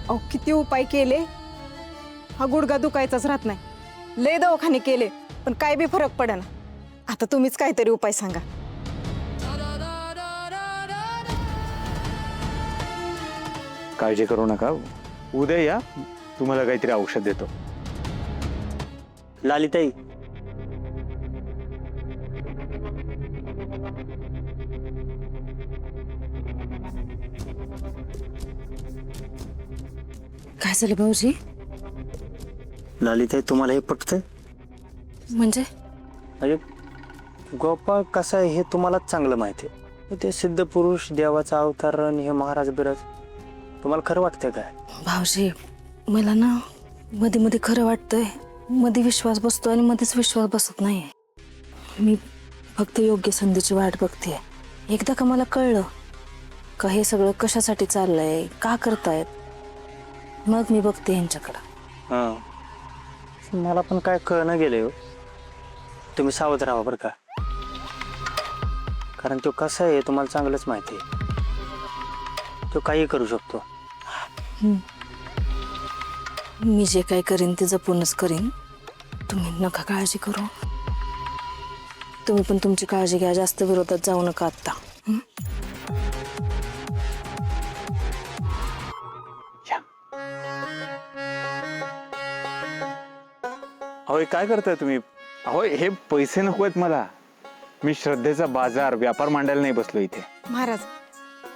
अहो किती उपाय केले, हा गुडघा दुखायचाच राहत नाही. लय दवाखाने केले पण काय बी फरक पडेना. आता तुम्हीच काहीतरी उपाय सांगा. काळजी करू नका, उद्या या, तुम्हाला काहीतरी औषध देतो. लालिताई, काय झालं भाऊजी? लालिताई तुम्हाला हे पटतंय? म्हणजे म्हणजे गोपाळ कसा आहे हे तुम्हालाच चांगलं माहिती आहे. ते सिद्ध पुरुष, देवाचा अवतार आणि हे महाराज बिराज तुम्हाला खरं वाटतंय काय? भाऊजी, मला ना मध्ये मध्ये खरं वाटतंय, मध्ये विश्वास बसतो आणि मध्येच विश्वास बसत नाही. मी फक्त योग्य संधीची वाट बघते. एकदा का मला कळलं का हे सगळं कशासाठी चाललंय, का करतायत, मग मी बघते यांच्याकडं. हां, मला पण काय कळणं गेलंय हो. तुम्ही सावध राहा बरं का, कारण तो कसा आहे तुम्हाला चांगलंच माहिती आहे. तो काही करू शकतो. मी जे काय करीन ते जपूनच करीन. तुम्ही नका काळजी करू. तुम्ही पण तुमची काळजी घ्या, जास्त विरोधात जाऊ नका आत्ता. अहो हे काय करताय तुम्ही? अहो हे पैसे नको आहेत मला. मी श्रद्धेचा बाजार, व्यापार मांडायला नाही बसलो इथे. महाराज,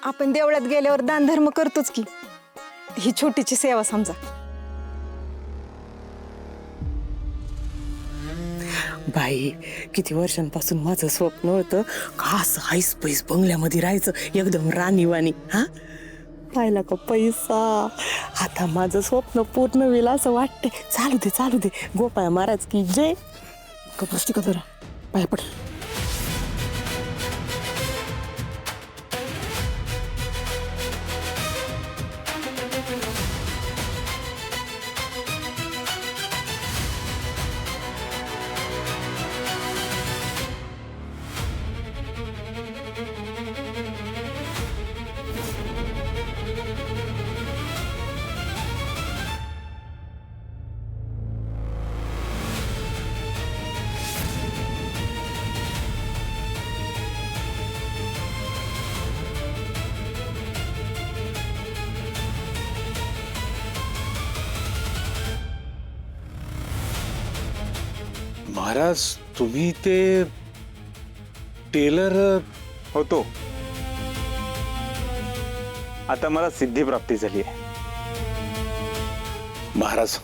आपण देवळात गेल्यावर दानधर्म करतोच की, ही छोटीची सेवा समजा. बाई, किती वर्षांपासून माझं स्वप्न होतं का असं हाईस पैस बंगल्यामध्ये राहायचं, एकदम राणीवाणी. हा, पाहिला का पैसा, आता माझं स्वप्न पूर्ण होईल असं वाटतंय. चालू दे चालू दे, गोपाळ महाराज की जय. कपस्ती का जरा पाय पड. महाराज, तुम्ही ते टेलर होतो. आता मला सिद्धी प्राप्ती झाली आहे. महाराज,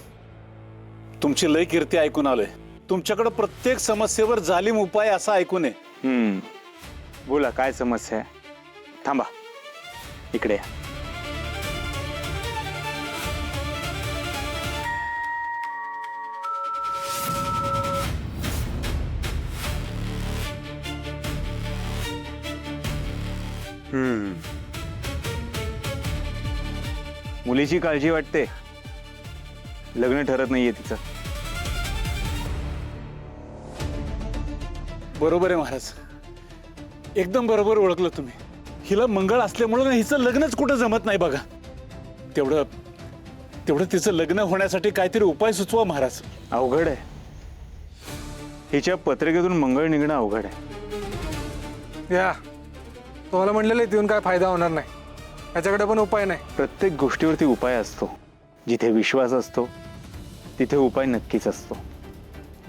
तुमची लय कीर्ती ऐकून आलोय. तुमच्याकडे प्रत्येक समस्येवर जालिम उपाय असा ऐकून आहे. बोला काय समस्या आहे? थांबा, इकडे या. मुलीची काळजी वाटते, लग्न ठरत नाहीये तिचं. बरोबर आहे महाराज, एकदम बरोबर ओळखलं तुम्ही. हिला मंगळ असल्यामुळे ना हिचं लग्नच कुठं जमत नाही बघा. तेवढं तिचं लग्न होण्यासाठी काहीतरी उपाय सुचवा महाराज. अवघड आहे. हिच्या पत्रिकेतून मंगळ निघणं अवघड आहे. या तुम्हाला म्हणलेलं देऊन काय फायदा होणार नाही, याच्याकडे पण उपाय नाही. प्रत्येक गोष्टीवरती उपाय असतो. जिथे विश्वास असतो तिथे उपाय नक्कीच असतो.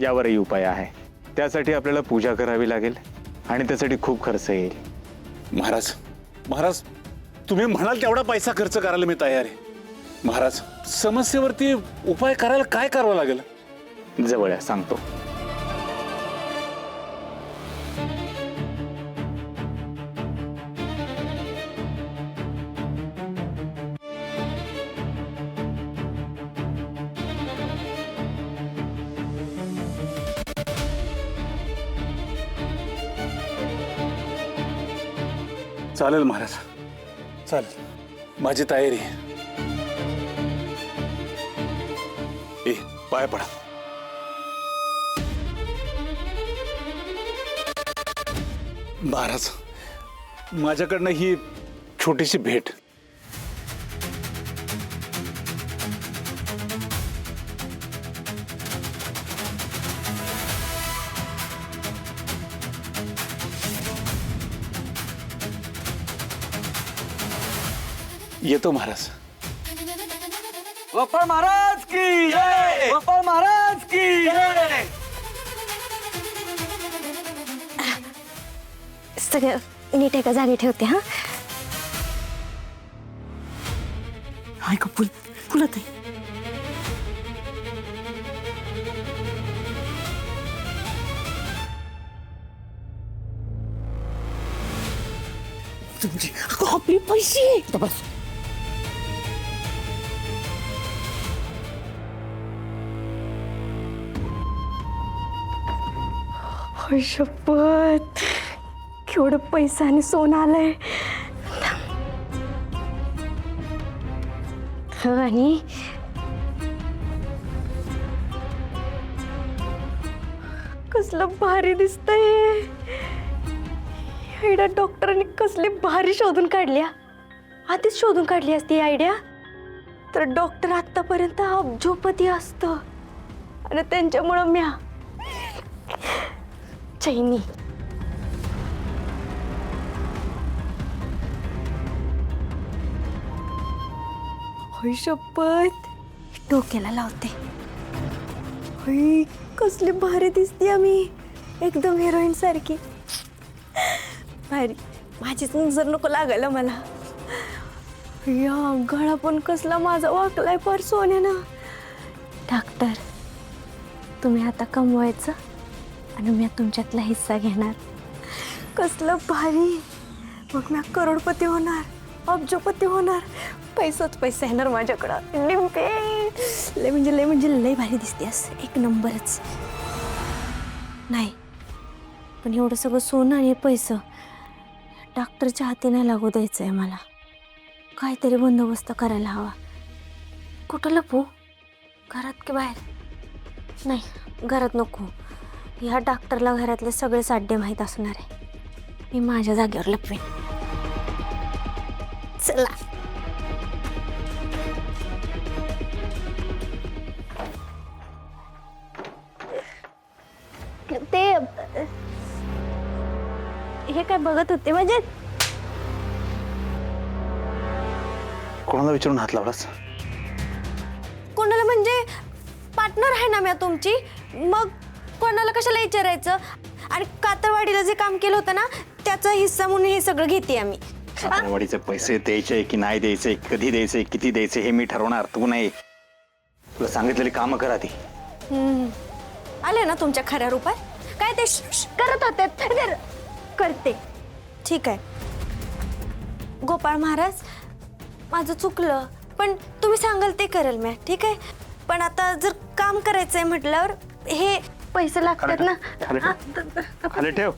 यावरही उपाय आहे. त्यासाठी आपल्याला पूजा करावी लागेल आणि त्यासाठी खूप खर्च येईल. महाराज, तुम्ही म्हणाल तेवढा पैसा खर्च करायला मी तयार आहे. महाराज, समस्येवरती उपाय करायला काय करावं लागेल? जवळ आहे, सांगतो. चालेल महाराज, चालेल, माझी तयारी आहे. पाय पडा. महाराज, माझ्याकडनं ही छोटीशी भेट. येतो महाराज. गोपाळ महाराज की जय. गोपाळ महाराज की जय. सगळं नीट एका जागी ठेवते हा. हाय का फुलत आहे. तुमची आपले पैसे इथं बस. शपथ केवढं पैसा आणि सोनं आलंय. आणि कसलं भारी दिसतंय. आयडिया डॉक्टरांनी कसली भारी शोधून काढल्या. आधीच शोधून काढली असती आयडिया तर डॉक्टर आतापर्यंत अब्जोपती असतं आणि त्यांच्यामुळं म्या चैनी. होय शपथ डोक्याला लावते. होय कसली भारी दिसते आम्ही एकदम हिरोईन सारखी. भारी माझीच नजर नको लागायला मला. या गळा पण कसला माझा वाकलाय पर सोन्यानं. डॉक्टर तुम्ही आता कमवायचं आणि मी तुमच्यातला हिस्सा घेणार. कसलं भारी. मग मी करोडपती होणार अब्जोपती होणार. पैसाच पैसा येणार माझ्याकडं. लय म्हणजे लय भारी दिसतेस. एक नंबरच. नाही पण एवढं सगळं सोनं आणि पैसा डॉक्टरच्या हाती नाही लागू द्यायचं आहे मला. काहीतरी बंदोबस्त करायला हवा. कुठं लपू? घरात की बाहेर? नाही घरात नको. ह्या डॉक्टरला घरातले सगळे साड्डे माहीत असणार आहे. मी माझ्या जागेवर लपवीन. चला ते हे काय बघत होते म्हणजे कोणाला विचारून हात लावलास? कोणाला म्हणजे पार्टनर आहे ना मी तुमची. मग कोणाला कशाला विचारायचं. आणि कातरवाडीला जे काम केलं होतं ना त्याचा हिस्सा म्हणून हे सगळं घेते आम्ही. कातरवाडीचे पैसे द्यायचे की नाही द्यायचे, कधी द्यायचे, किती द्यायचे हे मी ठरवणार. तू नाही. तुला सांगितलेली कामं करा ती. आले ना तुमच्या खऱ्या रूपात. काय ते करत होते करते. ठीक आहे गोपाळ महाराज माझं चुकलं पण तुम्ही सांगाल ते करेल मी. ठीक आहे पण आता जर काम करायचंय म्हटल्यावर हे पैसे लागतात ना. खाली ठेव.